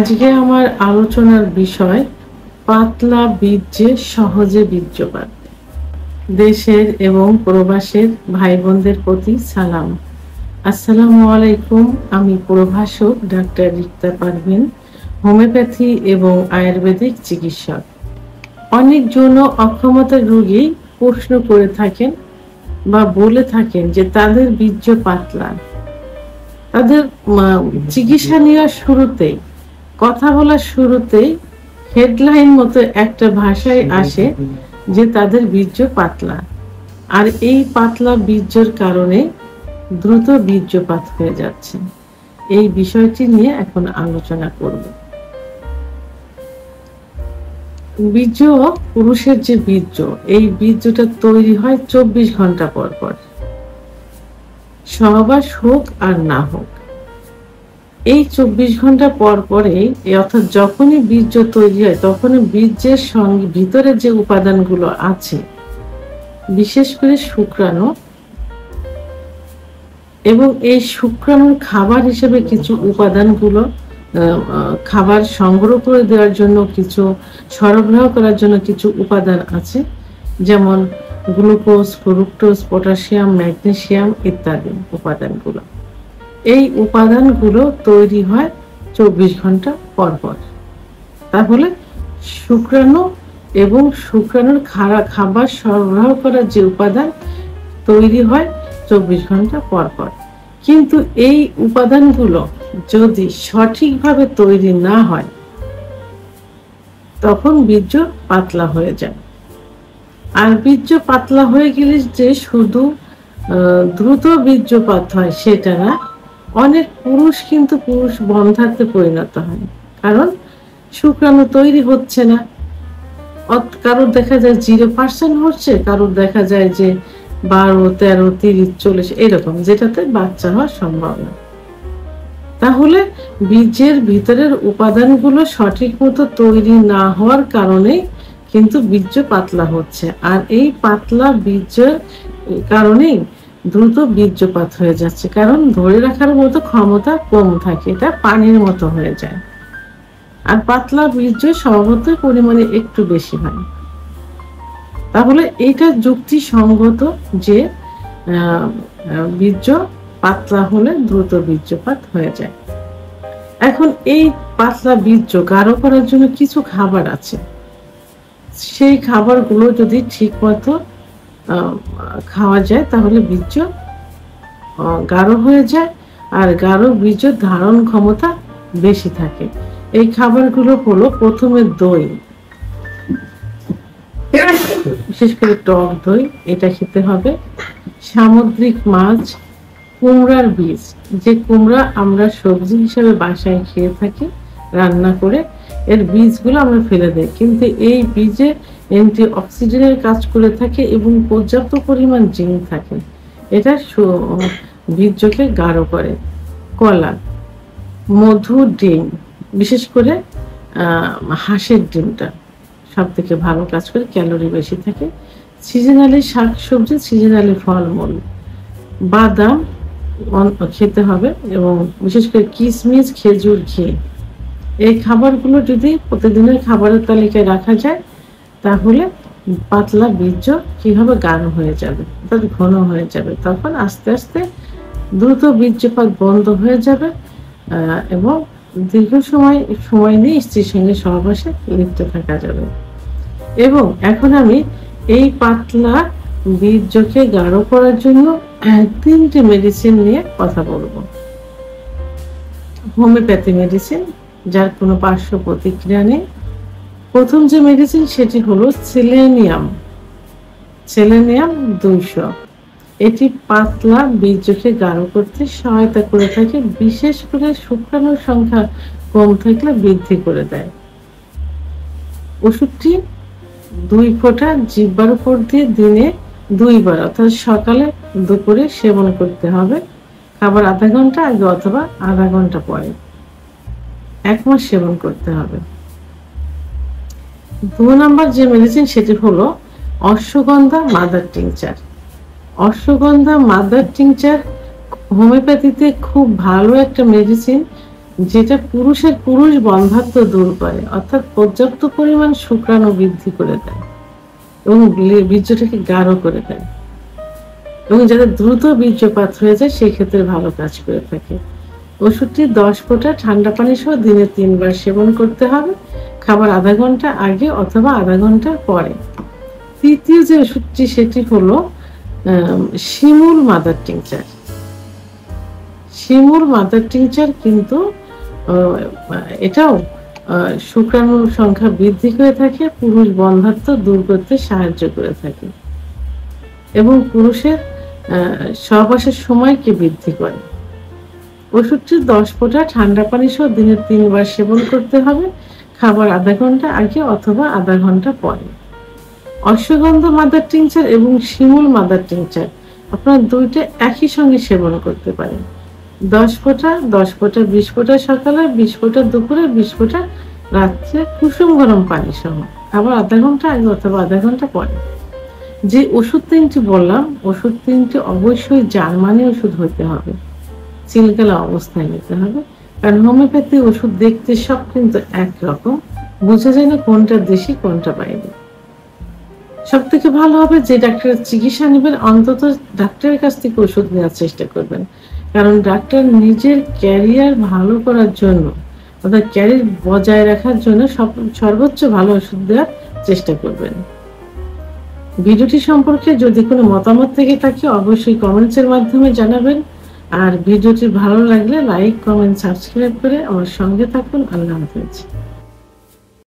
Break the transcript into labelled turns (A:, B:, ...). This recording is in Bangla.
A: আজকে আমার আলোচনার বিষয় পাতলা বীর্যে সহজে বীর্যপাত। দেশের এবং প্রবাসের ভাই বোনদের প্রতি সালাম। আসসালামু আলাইকুম। আমি প্রভাষক ডাক্তার রিক্তা পারভিন, হোমিওপ্যাথি এবং আয়ুর্বেদিক চিকিৎসক। অনেক যৌন অক্ষমতার রোগী প্রশ্ন করে থাকেন বা বলে থাকেন যে তাদের বীর্য পাতলা। তাদের চিকিৎসা নেওয়ার শুরুতেই, কথা বলার শুরুতেই হেডলাইন মতো একটা ভাষায় আসে যে তাদের বীর্য পাতলা, আর এই পাতলা বীর্যের কারণে দ্রুত বীর্যপাত হয়ে যাচ্ছে। এই বিষয়টি নিয়ে এখন আলোচনা করব। বীর্য, পুরুষের যে বীর্য, এই বীর্যটা তৈরি হয় 24 ঘন্টা পর পর, সহবাস হোক আর না হোক। এই 24 ঘন্টা পর পরে, অর্থাৎ যখনই বীর্য তৈরি হয় তখনই বীর্যের সঙ্গে ভিতরে যে উপাদানগুলো আছে, বিশেষ করে শুক্রাণু, এবং এই শুক্রাণুর খাবার হিসেবে কিছু উপাদানগুলো, খাবার সংগ্রহ করে দেওয়ার জন্য কিছু, সরবরাহ করার জন্য কিছু উপাদান আছে, যেমন গ্লুকোজ, ফ্রুক্টোজ, পটাশিয়াম, ম্যাগনেসিয়াম ইত্যাদি উপাদানগুলো। এই উপাদানগুলো তৈরি হয় 24 ঘন্টা পর পর। তাহলে শুক্রাণু এবং শুক্রাণুর খাবার সরবরাহ করার যে উপাদান তৈরি হয় 24 ঘন্টা পর পর। কিন্তু এই উপাদানগুলো যদি সঠিকভাবে তৈরি না হয় তখন বীর্য পাতলা হয়ে যায়। আর বীর্য পাতলা হয়ে গেলে যে শুধু দ্রুত বীর্যপাত হয় সেটা না, অনেক পুরুষ কিন্তু পুরুষ বন্ধ্যাত্বে পরিণত হয়, কারণ শুক্রাণু তৈরি হচ্ছে না। কারোর দেখা যায় 0% হচ্ছে, কারোর দেখা যায় যে 12, 13, 30, 40 এরকম, যেটাতে বাচ্চা হওয়ার সম্ভাবনা। তাহলে বীর্যের ভিতরের উপাদানগুলো সঠিক মতো তৈরি না হওয়ার কারণে কিন্তু বীর্য পাতলা হচ্ছে, আর এই পাতলা বীর্যের কারণেই দ্রুত বীর্যপাত হয়ে যাচ্ছে, কারণ ধরে রাখার মতো ক্ষমতা কম থাকে, এটা পানির মতো হয়ে যায়। আর পাতলা বীর্য স্বভাবতই পরিমাণে একটু বেশি হয়। তাহলে এটা যুক্তিসঙ্গত যে বীর্য পাতলা হলে দ্রুত বীর্যপাত হয়ে যায়। এখন এই পাতলা বীর্য গাঢ় করার জন্য কিছু খাবার আছে। সেই খাবারগুলো যদি ঠিক মতো খাওয়া যায় তাহলে বীর্য গাঢ় হয়ে যায়, আর গাঢ় বীর্য ধারণ ক্ষমতা বেশি থাকে। এই খাবারগুলো হলো, প্রথমে দই, বিশেষ করে টক দই, এটা খেতে হবে। সামুদ্রিক মাছ, কুমড়ার বীজ, যে কুমড়া আমরা সবজি হিসেবে বাসায় খেয়ে থাকি রান্না করে, এর বীজগুলো আমরা ফেলে দেই, কিন্তু এই বীজে অ্যান্টি অক্সিডেন্টের কাজ করে থাকে এবং পর্যাপ্ত পরিমাণ জিঙ্ক থাকে, এটা বীর্যকে গাঢ় করে। কলা, মধু, ডিম, বিশেষ করে হাঁসের ডিমটা সব থেকে ভালো কাজ করে, ক্যালোরি বেশি থাকে। সিজনালি শাকসবজি, সিজনালি ফলমূল, বাদাম খেতে হবে, এবং বিশেষ করে কিশমিশ, খেজুর, ঘি, এই খাবারগুলো যদি প্রতিদিনের খাবারের তালিকায় রাখা যায় তাহলে পাতলা বীর্য কিভাবে গাঢ় হয়ে যাবে, অর্থাৎ ঘন হয়ে যাবে। তখন আস্তে আস্তে দ্রুত বীর্যপাত বন্ধ হয়ে যাবে এবং দীর্ঘ সময় নিয়ে স্ত্রীর সঙ্গে সহবাসে লিপ্ত থাকা যাবে। এবং এখন আমি এই পাতলা বীর্যকে গাঢ় করার জন্য 3টি মেডিসিন নিয়ে কথা বলবো। হোমিওপ্যাথি মেডিসিন, যার কোনো পার্শ্ব প্রতিক্রিয়া নেই। প্রথম যে মেডিসিন সেটি হলো সেলেনিয়াম 200। এটি পাতলা বীর্যকে গাঢ় করতে সহায়তা করে থাকে, বিশেষ করে শুক্রাণুর সংখ্যা কম থাকলে বৃদ্ধি করে দেয়। ওষুধটি 2 ফোঁটা জিহ্বার উপর দিয়ে দিনে 2 বার, অর্থাৎ সকালে দুপুরে সেবন করতে হবে, খাবার আধা ঘন্টা আগে অথবা আধা ঘন্টা পরে। 1 মাস সেবন করতে হবে। 2 নম্বর যে মেডিসিন সেটি হলো ashwagandha mother tincture. Ashwagandha mother tincture হোমিওপ্যাথিতে খুব ভালো একটা মেডিসিন, যেটা পুরুষ বন্ধ্যাত্ব দূর করে, অর্থাৎ পর্যাপ্ত পরিমাণ শুক্রাণু বৃদ্ধি করে দেয় এবং বীর্যটাকে গাঢ় করে দেয়, এবং যাতে দ্রুত বীর্যপাত হয়ে যায় সেই ক্ষেত্রে ভালো কাজ করে থাকে। ওষুধটি 10 ফোঁটা ঠান্ডা পানি সহ দিনে 3 বার সেবন করতে হবে, খাবার আধা ঘন্টা আগে অথবা আধা ঘন্টা পরে। তৃতীয় যে ওষুধটি সেটি হলো শিমুল মাদার টিংচার। শিমুল মাদার টিংচার কিন্তু এটাও শুক্রাণুর সংখ্যা বৃদ্ধি করে থাকে, পুরুষ বন্ধ্যাত্ব দূর করতে সাহায্য করে থাকে এবং পুরুষের সহবাসের সময়কে বৃদ্ধি করে। ওষুধটি 10 ফোঁটা ঠান্ডা পানি সহ দিনে 3 বার সেবন করতে হবে, খাবার আধা ঘন্টা আগে অথবা আধা ঘন্টা পরে। অশ্বগন্ধা মাদার টিংচার এবং শিমুল মাদার টিংচার আপনারা দুইটা একই সঙ্গে সেবন করতে পারেন। 10 ফোঁটা 20 ফোঁটা সকালে, 20 ফোঁটা দুপুরে, 20 ফোঁটা রাত্রে কুসুম গরম পানি সহ, আবার আধা ঘন্টা আগে অথবা আধা ঘন্টা পরে। যে ওষুধ 3টি বললাম, ওষুধ 3টি অবশ্যই জার্মানি ওষুধ হতে হবে, চিলকালা অবস্থায় নিতে হবে, কারণ হোমিওপ্যাথি ওষুধ দেখতে সব কিন্তু একরকম, বোঝা যায় না কোনটা দেশি কোনটা বাইরে। সব থেকে ভালো হবে যে ডাক্তারের চিকিৎসা নেবেন অন্তত ডাক্তারের কাছ থেকে ওষুধ নেওয়ার চেষ্টা করবেন, কারণ ডাক্তার নিজের ক্যারিয়ার ভালো করার জন্য অর্থাৎ ক্যারিয়ার বজায় রাখার জন্য সর্বোচ্চ ভালো ওষুধ দেওয়ার চেষ্টা করবেন। ভিডিওটি সম্পর্কে যদি কোনো মতামত থেকে থাকে অবশ্যই কমেন্টসের মাধ্যমে জানাবেন, আর ভিডিওটি ভালো লাগলে লাইক, কমেন্ট, সাবস্ক্রাইব করে আমার সঙ্গে থাকুন। আল্লাহ হাফেজ।